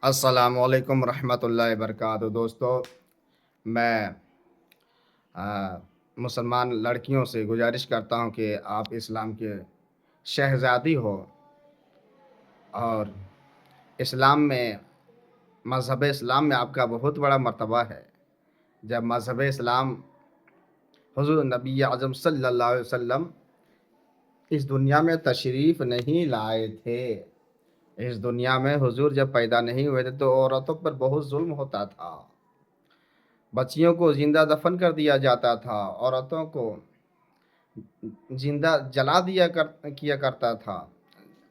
السلام علیکم ورحمۃ اللہ وبرکاتہ دوستو، میں مسلمان لڑکیوں سے گزارش کرتا ہوں کہ آپ اسلام کے شہزادی ہو، اور اسلام میں مذہب اسلام میں آپ کا بہت بڑا مرتبہ ہے۔ جب مذہب اسلام حضور نبی اعظم صلی اللہ علیہ وسلم اس دنیا میں تشریف نہیں لائے تھے، اس دنیا میں حضور جب پیدا نہیں ہوئے تھے تو عورتوں پر بہت ظلم ہوتا تھا، بچیوں کو زندہ دفن کر دیا جاتا تھا، عورتوں کو زندہ جلا کیا کرتا تھا،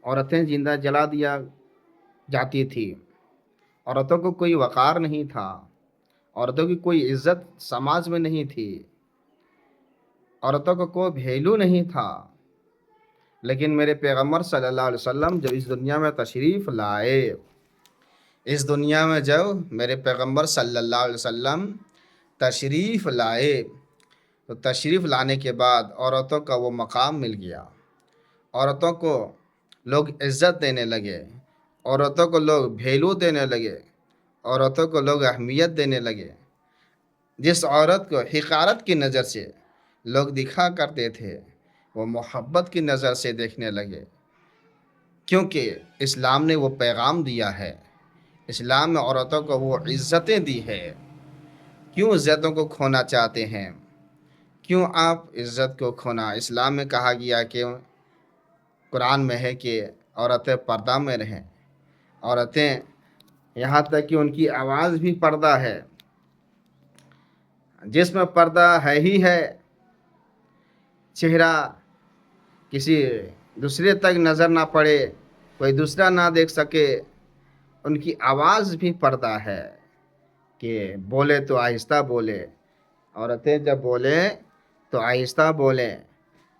عورتیں زندہ جلا دیا جاتی تھی، عورتوں کو کوئی وقار نہیں تھا، عورتوں کی کوئی عزت سماج میں نہیں تھی، عورتوں کو کوئی ویلیو نہیں تھا۔ لیکن میرے پیغمبر صلی اللہ علیہ وسلم جب اس دنیا میں تشریف لائے، اس دنیا میں جب میرے پیغمبر صلی اللہ علیہ وسلم تشریف لائے تو تشریف لانے کے بعد عورتوں کا وہ مقام مل گیا، عورتوں کو لوگ عزت دینے لگے، عورتوں کو لوگ ویلیو دینے لگے، عورتوں کو لوگ اہمیت دینے لگے۔ جس عورت کو حقارت کی نظر سے لوگ دکھا کرتے تھے، وہ محبت کی نظر سے دیکھنے لگے، کیونکہ اسلام نے وہ پیغام دیا ہے، اسلام میں عورتوں کو وہ عزتیں دی ہے۔ کیوں عزتوں کو کھونا چاہتے ہیں؟ کیوں آپ عزت کو کھونا؟ اسلام میں کہا گیا کہ قرآن میں ہے کہ عورتیں پردہ میں رہیں، عورتیں یہاں تک کہ ان کی آواز بھی پردہ ہے، جسم پردہ ہے ہی ہے، چہرہ کسی دوسرے تک نظر نہ پڑے، کوئی دوسرا نہ دیکھ سکے، ان کی آواز بھی پردہ ہے کہ بولے تو آہستہ بولے، عورتیں جب بولیں تو آہستہ بولیں،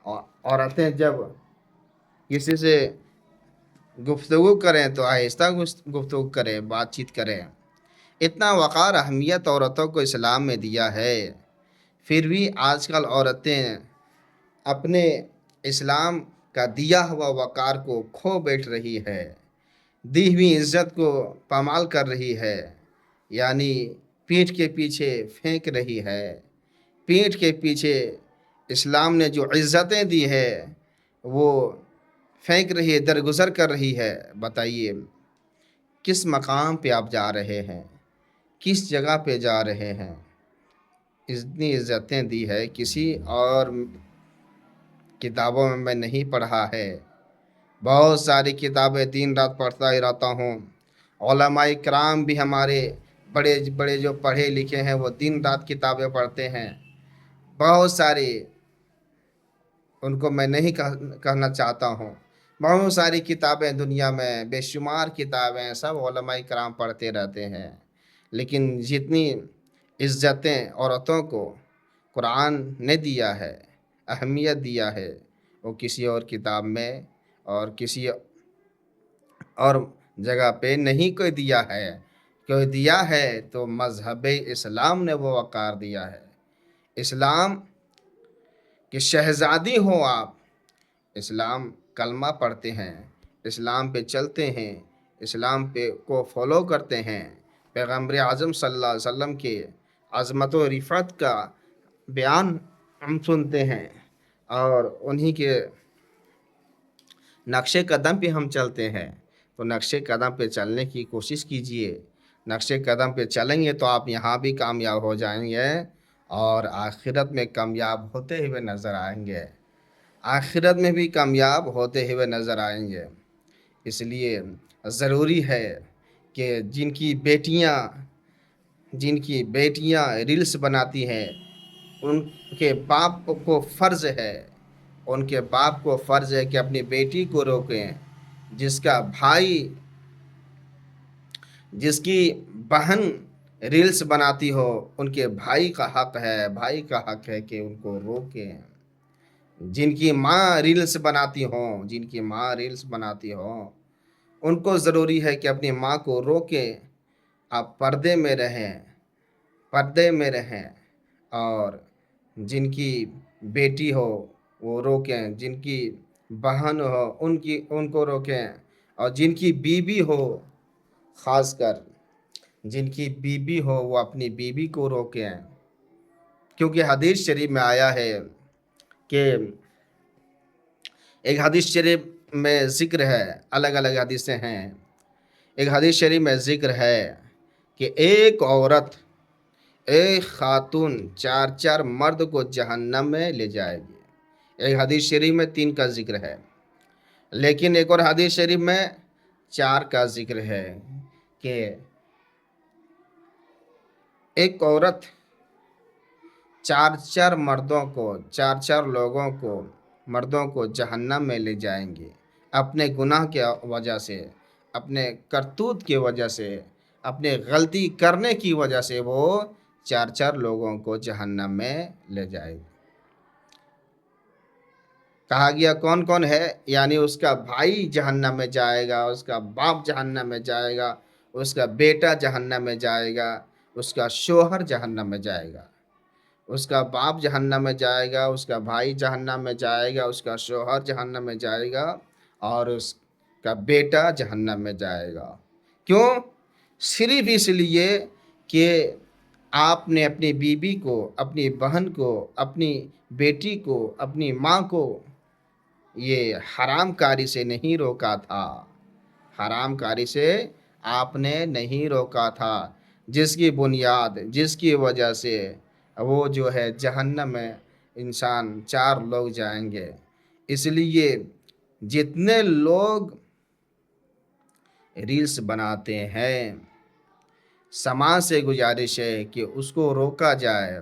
عورتیں جب کسی سے گفتگو کریں تو آہستہ گفتگو کریں، بات چیت کریں۔ اتنا وقار اہمیت عورتوں کو اسلام میں دیا ہے، پھر بھی آج کل عورتیں اپنے اسلام کا دیا ہوا وقار کو کھو بیٹھ رہی ہے، دی ہوئی عزت کو پامال کر رہی ہے، یعنی پیٹھ کے پیچھے پھینک رہی ہے، پیٹھ کے پیچھے اسلام نے جو عزتیں دی ہے وہ پھینک رہی ہے، درگزر کر رہی ہے۔ بتائیے کس مقام پہ آپ جا رہے ہیں، کس جگہ پہ جا رہے ہیں؟ اتنی عزتیں دی ہے کسی اور کتابوں میں نہیں پڑھا ہے۔ بہت ساری کتابیں دن رات پڑھتا ہی رہتا ہوں، علماء کرام بھی ہمارے بڑے بڑے جو پڑھے لکھے ہیں وہ دن رات کتابیں پڑھتے ہیں، بہت ساری، ان کو میں نہیں کہنا چاہتا ہوں، بہت ساری کتابیں دنیا میں، بے شمار کتابیں، سب علماء کرام پڑھتے رہتے ہیں، لیکن جتنی عزتیں عورتوں کو قرآن نے دیا ہے، اہمیت دیا ہے، وہ کسی اور کتاب میں اور کسی اور جگہ پہ نہیں کوئی دیا ہے۔ کوئی دیا ہے تو مذہب اسلام نے وہ وقار دیا ہے۔ اسلام کہ شہزادی ہو آپ، اسلام کلمہ پڑھتے ہیں، اسلام پہ چلتے ہیں، اسلام پہ کو فالو کرتے ہیں، پیغمبر اعظم صلی اللہ علیہ وسلم کے عظمت و رفعت کا بیان ہم سنتے ہیں، اور انہی کے نقش قدم پہ ہم چلتے ہیں۔ تو نقش قدم پہ چلنے کی کوشش کیجئے، نقش قدم پہ چلیں گے تو آپ یہاں بھی کامیاب ہو جائیں گے اور آخرت میں کامیاب ہوتے ہوئے نظر آئیں گے، آخرت میں بھی کامیاب ہوتے ہوئے نظر آئیں گے۔ اس لیے ضروری ہے کہ جن کی بیٹیاں ریلز بناتی ہیں، ان کے باپ کو فرض ہے، ان کے باپ کو فرض ہے کہ اپنی بیٹی کو روکیں، جس کا بھائی، جس کی بہن ریلز بناتی ہو، ان کے بھائی کا حق ہے کہ ان کو روکیں۔ جن کی ماں ریلز بناتی ہوں، ان کو ضروری ہے کہ اپنی ماں کو روکیں، آپ پردے میں رہیں، اور جن کی بیٹی ہو وہ روکیں، جن کی بہن ہو ان کو روکیں، اور جن کی بیوی ہو خاص کر جن کی بیوی ہو وہ اپنی بیوی کو روکیں، کیونکہ حدیث شریف میں آیا ہے کہ ایک حدیث شریف میں ذکر ہے، الگ الگ حدیثیں ہیں، ایک حدیث شریف میں ذکر ہے کہ ایک عورت، ایک خاتون چار چار مرد کو جہنم میں لے جائے گی۔ ایک حدیث شریف میں 3 کا ذکر ہے، لیکن ایک اور حدیث شریف میں 4 کا ذکر ہے کہ ایک عورت چار چار مردوں کو، چار چار لوگوں کو، مردوں کو جہنم میں لے جائیں گے، اپنے گناہ کی وجہ سے، اپنے کرتوت کی وجہ سے، اپنے غلطی کرنے کی وجہ سے وہ چار چار لوگوں کو جہنم میں لے جائے گی۔ کہا گیا کون کون ہے، یعنی اس کا بھائی جہنم میں جائے گا، اس کا باپ جہنم میں جائے گا، اس کا بیٹا جہنم میں جائے گا، اس کا شوہر جہنم میں جائے گا، اس کا باپ جہنم میں جائے گا، اس کا بھائی جہنم میں جائے گا، اس کا شوہر جہنم میں جائے گا، اور اس کا بیٹا جہنم میں جائے گا۔ کیوں؟ صرف اس لیے کہ آپ نے اپنی بیوی کو، اپنی بہن کو، اپنی بیٹی کو، اپنی ماں کو یہ حرام کاری سے نہیں روکا تھا، حرام کاری سے آپ نے نہیں روکا تھا، جس کی بنیاد، جس کی وجہ سے وہ جو ہے جہنم میں انسان 4 لوگ جائیں گے۔ اس لیے جتنے لوگ ریلز بناتے ہیں، سماج سے گزارش ہے کہ اس کو روکا جائے۔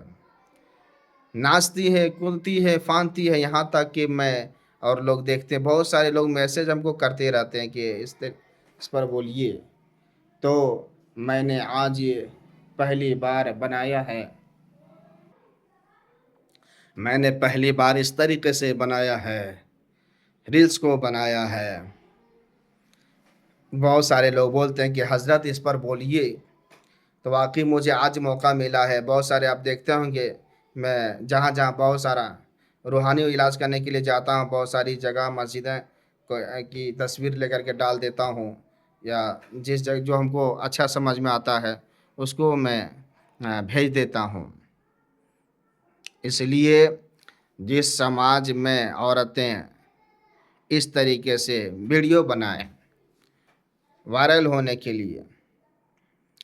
ناچتی ہے، کودتی ہے، فانتی ہے، یہاں تک کہ میں اور لوگ دیکھتے ہیں بہت سارے لوگ میسج ہم کو کرتے رہتے ہیں کہ اس پر بولیے، تو میں نے آج یہ پہلی بار بنایا ہے، میں نے پہلی بار اس طریقے سے بنایا ہے، ریلز کو بنایا ہے۔ بہت سارے لوگ بولتے ہیں کہ حضرت اس پر بولیے، تو واقعی مجھے آج موقع ملا ہے۔ بہت سارے آپ دیکھتے ہوں گے، میں جہاں جہاں بہت سارا روحانی علاج کرنے کے لیے جاتا ہوں، بہت ساری جگہ مسجدیں کی تصویر لے کر کے ڈال دیتا ہوں، یا جس جگہ جو ہم کو اچھا سمجھ میں آتا ہے اس کو میں بھیج دیتا ہوں۔ اس لیے جس سماج میں عورتیں اس طریقے سے ویڈیو بنائیں وائرل ہونے کے لیے،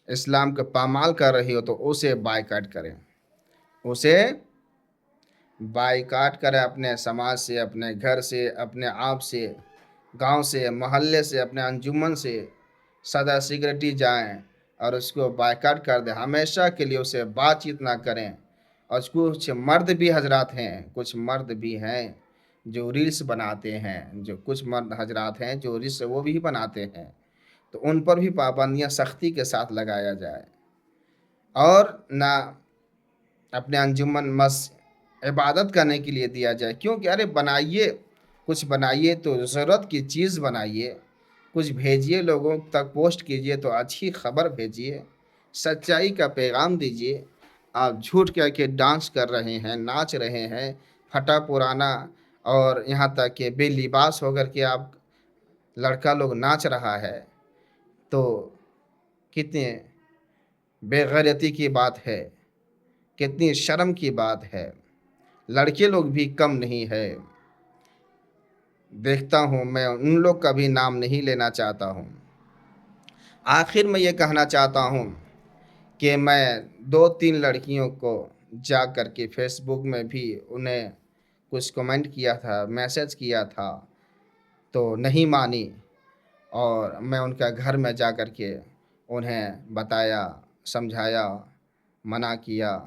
اسلام کا پامال کر رہی ہو، تو اسے بائیکاٹ کریں، اسے بائیکاٹ کریں، اپنے سماج سے، اپنے گھر سے، اپنے آپ سے، گاؤں سے، محلے سے، اپنے انجمن سے صدر سیکرٹری جائیں اور اس کو بائیکاٹ کر دیں، ہمیشہ کے لیے اسے بات چیت نہ کریں۔ اور کچھ مرد بھی حضرات ہیں، کچھ مرد بھی ہیں جو ریلز بناتے ہیں، جو کچھ مرد حضرات ہیں جو ریلز وہ بھی بناتے ہیں، تو ان پر بھی پابندیاں سختی کے ساتھ لگایا جائے، اور نہ اپنے انجمن عبادت کرنے کے لیے دیا جائے۔ کیونکہ ارے بنائیے، کچھ بنائیے تو ضرورت کی چیز بنائیے، کچھ بھیجیے، لوگوں تک پوسٹ کیجیے تو اچھی خبر بھیجیے، سچائی کا پیغام دیجیے۔ آپ جھوٹ کہہ کے ڈانس کر رہے ہیں، ناچ رہے ہیں، پھٹا پرانا، اور یہاں تک کہ بے لباس ہو کر کے آپ لڑکا لوگ ناچ رہا ہے، تو کتنے بے غیرتی کی بات ہے، کتنی شرم کی بات ہے۔ لڑکے لوگ بھی کم نہیں ہے، دیکھتا ہوں میں ان لوگ کا بھی نام نہیں لینا چاہتا ہوں۔ آخر میں یہ کہنا چاہتا ہوں کہ میں 2-3 لڑکیوں کو جا کر کے فیس بک میں بھی انہیں کچھ کمنٹ کیا تھا، میسج کیا تھا، تو نہیں مانی، اور میں ان کا گھر میں جا کر کے انہیں بتایا، سمجھایا، منع کیا،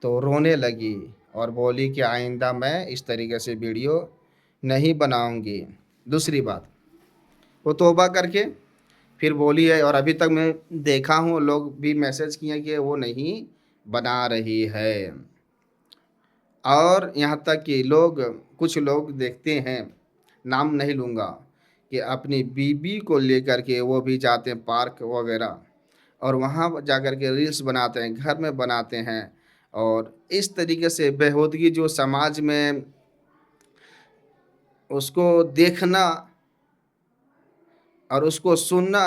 تو رونے لگی اور بولی کہ آئندہ میں اس طریقے سے ویڈیو نہیں بناؤں گی۔ دوسری بات، وہ توبہ کر کے پھر بولی ہے، اور ابھی تک میں دیکھا ہوں لوگ بھی میسج کیے کہ وہ نہیں بنا رہی ہے۔ اور یہاں تک کہ کچھ لوگ دیکھتے ہیں، نام نہیں لوں گا، کہ اپنی بیوی کو لے کر کے وہ بھی جاتے ہیں پارک وغیرہ، اور وہاں جا کر کے ریلز بناتے ہیں، گھر میں بناتے ہیں، اور اس طریقے سے بےہودگی جو سماج میں اس کو دیکھنا اور اس کو سننا